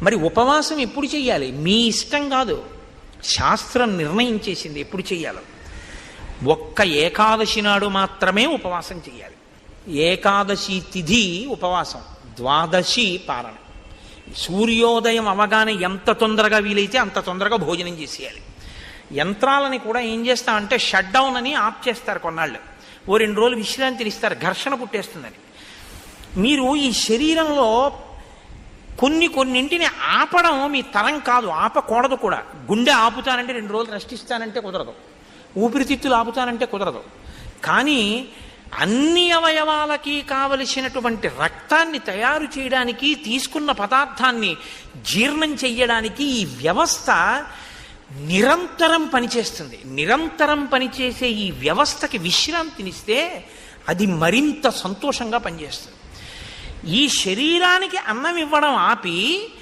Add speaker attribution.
Speaker 1: మరి ఉపవాసం ఎప్పుడు చెయ్యాలి? మీ ఇష్టం కాదు, శాస్త్రం నిర్ణయం చేసింది ఎప్పుడు చెయ్యాలో. ఒక్క ఏకాదశి నాడు మాత్రమే ఉపవాసం చెయ్యాలి. ఏకాదశి తిథి ఉపవాసం, ద్వాదశి పారణ. సూర్యోదయం అవగానే ఎంత తొందరగా వీలైతే అంత తొందరగా భోజనం చేసేయాలి. యంత్రాలని కూడా ఏం చేస్తామంటే షట్ డౌన్ అని ఆఫ్ చేస్తారు కొన్నాళ్ళు, ఓ 2 రోజులు విశ్రాంతిని ఇస్తారు, ఘర్షణ పుట్టేస్తుందని. మీరు ఈ శరీరంలో కొన్నింటిని ఆపడం మీ తరం కాదు, ఆపకూడదు కూడా. గుండె ఆపుతానంటే 2 రోజులు రెస్ట్ ఇస్తానంటే కుదరదు, ఊపిరితిత్తులు ఆపుతానంటే కుదరదు. కానీ అన్ని అవయవాలకి కావలసినటువంటి రక్తాన్ని తయారు చేయడానికి, తీసుకున్న పదార్థాన్ని జీర్ణం చెయ్యడానికి ఈ వ్యవస్థ నిరంతరం పనిచేస్తుంది. నిరంతరం పనిచేసే ఈ వ్యవస్థకి విశ్రాంతినిస్తే అది మరింత సంతోషంగా పనిచేస్తుంది. ఈ శరీరానికి అన్నం ఇవ్వడం ఆపి